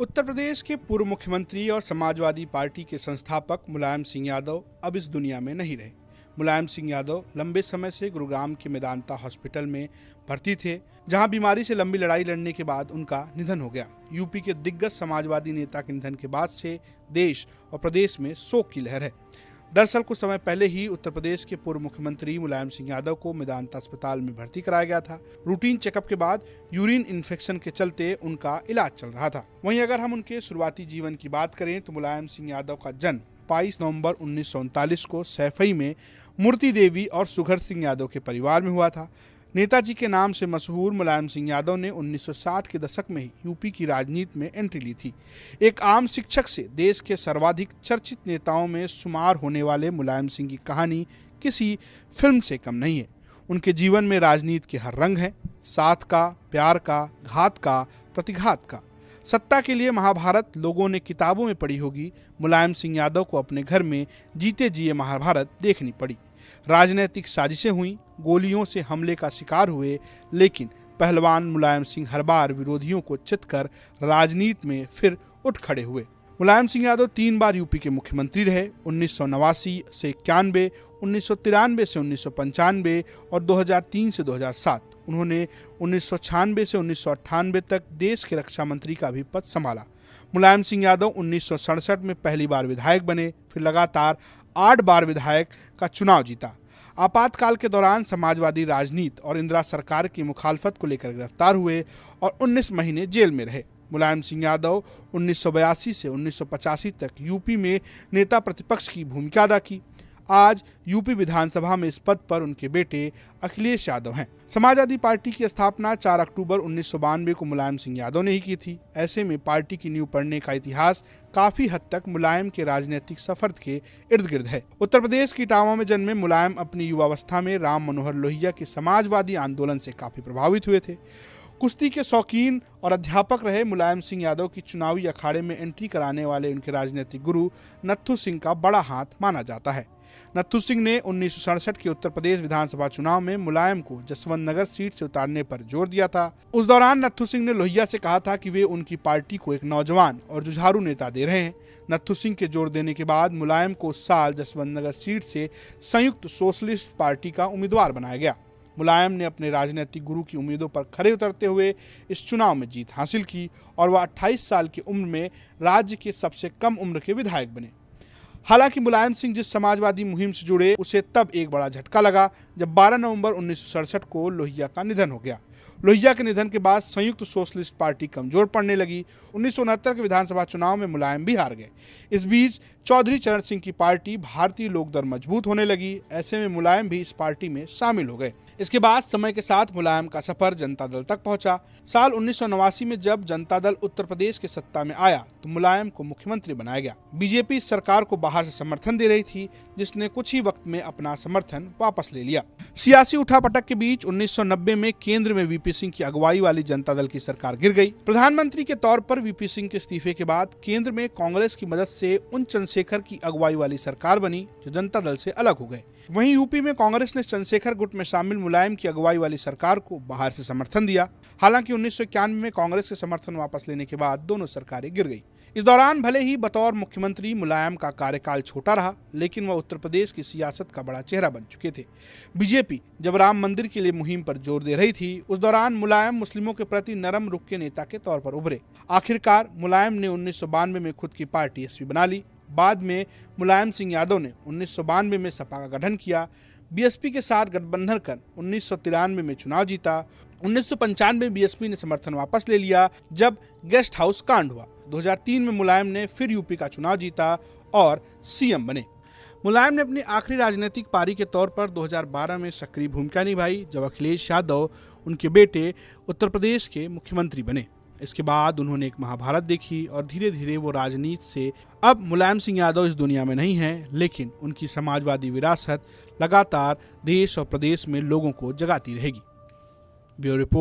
उत्तर प्रदेश के पूर्व मुख्यमंत्री और समाजवादी पार्टी के संस्थापक मुलायम सिंह यादव अब इस दुनिया में नहीं रहे। मुलायम सिंह यादव लंबे समय से गुरुग्राम के मेदांता हॉस्पिटल में भर्ती थे, जहां बीमारी से लंबी लड़ाई लड़ने के बाद उनका निधन हो गया। यूपी के दिग्गज समाजवादी नेता के निधन के बाद से देश और प्रदेश में शोक की लहर है। दरअसल कुछ समय पहले ही उत्तर प्रदेश के पूर्व मुख्यमंत्री मुलायम सिंह यादव को मेदांता अस्पताल में भर्ती कराया गया था। रूटीन चेकअप के बाद यूरिन इन्फेक्शन के चलते उनका इलाज चल रहा था। वहीं अगर हम उनके शुरुआती जीवन की बात करें तो मुलायम सिंह यादव का जन्म 22 नवंबर 1939 को सैफई में मूर्ति देवी और सुघर सिंह यादव के परिवार में हुआ था। नेताजी के नाम से मशहूर मुलायम सिंह यादव ने 1960 के दशक में ही यूपी की राजनीति में एंट्री ली थी। एक आम शिक्षक से देश के सर्वाधिक चर्चित नेताओं में शुमार होने वाले मुलायम सिंह की कहानी किसी फिल्म से कम नहीं है। उनके जीवन में राजनीति के हर रंग हैं, साथ का, प्यार का, घात का, प्रतिघात का। सत्ता के लिए महाभारत लोगों ने किताबों में पढ़ी होगी, मुलायम सिंह यादव को अपने घर में जीते जिए महाभारत देखनी पड़ी। राजनीतिक साजिशें हुई, गोलियों से हमले का शिकार हुए, लेकिन पहलवान मुलायम सिंह हर बार विरोधियों को चित कर राजनीति में फिर उठ खड़े हुए। मुलायम सिंह यादव 3 बार यूपी के मुख्यमंत्री रहे, 1989 से 91, 1993 से 1995 और 2003 से 2007। उन्होंने 1996 से 1998 तक देश के रक्षा मंत्री का भी पद संभाला। मुलायम सिंह यादव 1967 में पहली बार विधायक बने, फिर लगातार 8 बार विधायक का चुनाव जीता। आपातकाल के दौरान समाजवादी राजनीति और इंदिरा सरकार की मुखालफत को लेकर गिरफ्तार हुए और 19 महीने जेल में रहे। मुलायम सिंह यादव 1982 से 1985 तक यूपी में नेता प्रतिपक्ष की भूमिका अदा की। आज यूपी विधानसभा में इस पद पर उनके बेटे अखिलेश यादव हैं। समाजवादी पार्टी की स्थापना 4 अक्टूबर 1992 को मुलायम सिंह यादव ने ही की थी। ऐसे में पार्टी की नींव पड़ने का इतिहास काफी हद तक मुलायम के राजनीतिक सफर के इर्द गिर्द है। उत्तर प्रदेश की इटावा में जन्मे मुलायम अपनी युवावस्था में राम मनोहर लोहिया के समाजवादी आंदोलन से काफी प्रभावित हुए थे। कुश्ती के शौकीन और अध्यापक रहे मुलायम सिंह यादव की चुनावी अखाड़े में एंट्री कराने वाले उनके राजनीतिक गुरु नत्थू सिंह का बड़ा हाथ माना जाता है। नत्थू सिंह ने 1967 के उत्तर प्रदेश विधानसभा चुनाव में मुलायम को जसवंत नगर सीट से उतारने पर जोर दिया था। उस दौरान नत्थू सिंह ने लोहिया से कहा था कि वे उनकी पार्टी को एक नौजवान और जुझारू नेता दे रहे हैं। नत्थू सिंह के जोर देने के बाद मुलायम को उस साल जसवंत नगर सीट से संयुक्त सोशलिस्ट पार्टी का उम्मीदवार बनाया गया। मुलायम ने अपने राजनीतिक गुरु की उम्मीदों पर खरे उतरते हुए इस चुनाव में जीत हासिल की और वह 28 साल की उम्र में राज्य के सबसे कम उम्र के विधायक बने। हालांकि मुलायम सिंह जिस समाजवादी मुहिम से जुड़े, उसे तब एक बड़ा झटका लगा जब 12 नवंबर 1967 को लोहिया का निधन हो गया। लोहिया के निधन के बाद संयुक्त सोशलिस्ट पार्टी कमजोर पड़ने लगी। 1969 के विधानसभा चुनाव में मुलायम भी हार गए। इस बीच चौधरी चरण सिंह की पार्टी भारतीय लोकदल मजबूत होने लगी। ऐसे में मुलायम भी इस पार्टी में शामिल हो गए। इसके बाद समय के साथ मुलायम का सफर जनता दल तक पहुंचा। साल 1989 में जब जनता दल उत्तर प्रदेश की सत्ता में आया तो मुलायम को मुख्यमंत्री बनाया गया। बीजेपी इस सरकार को बाहर से समर्थन दे रही थी, जिसने कुछ ही वक्त में अपना समर्थन वापस ले लिया। सियासी उठापटक के बीच 1990 में केंद्र में वीपी सिंह की अगुवाई वाली जनता दल की सरकार गिर गई। प्रधानमंत्री के तौर पर वीपी सिंह के इस्तीफे के बाद केंद्र में कांग्रेस की मदद से उन चंद्रशेखर की अगुवाई वाली सरकार बनी जो जनता दल से अलग हो गए। वहीं यूपी में कांग्रेस ने चंद्रशेखर गुट में शामिल मुलायम की अगुवाई वाली सरकार को बाहर से समर्थन दिया। हालांकि 1991 में कांग्रेस के समर्थन वापस लेने के बाद दोनों सरकारें गिर गई। इस दौरान भले ही बतौर मुख्यमंत्री मुलायम का कार्यकाल छोटा रहा, लेकिन वह उत्तर प्रदेश की सियासत का बड़ा चेहरा बन चुके थे। बीजेपी जब राम मंदिर के लिए मुहिम पर जोर दे रही थी, उस दौरान मुलायम मुस्लिमों के प्रति नरम रुख के नेता के तौर पर उभरे। आखिरकार मुलायम ने 1992 में खुद की पार्टी एसपी बना ली। बाद में मुलायम सिंह यादव ने 1992 में सपा का गठन किया। बीएसपी के साथ गठबंधन कर 1993 में चुनाव जीता। 1995 में बीएसपी ने समर्थन वापस ले लिया जब गेस्ट हाउस कांड हुआ। 2003 में मुलायम ने फिर यूपी का चुनाव जीता और सीएम बने। मुलायम ने अपनी आखिरी राजनीतिक पारी के तौर पर 2012 में सक्रिय भूमिका निभाई जब अखिलेश यादव, उनके बेटे, उत्तर प्रदेश के मुख्यमंत्री बने। इसके बाद उन्होंने एक महाभारत देखी और धीरे धीरे वो राजनीति से अब मुलायम सिंह यादव इस दुनिया में नहीं हैं, लेकिन उनकी समाजवादी विरासत लगातार देश और प्रदेश में लोगों को जगाती रहेगी। Bureau report.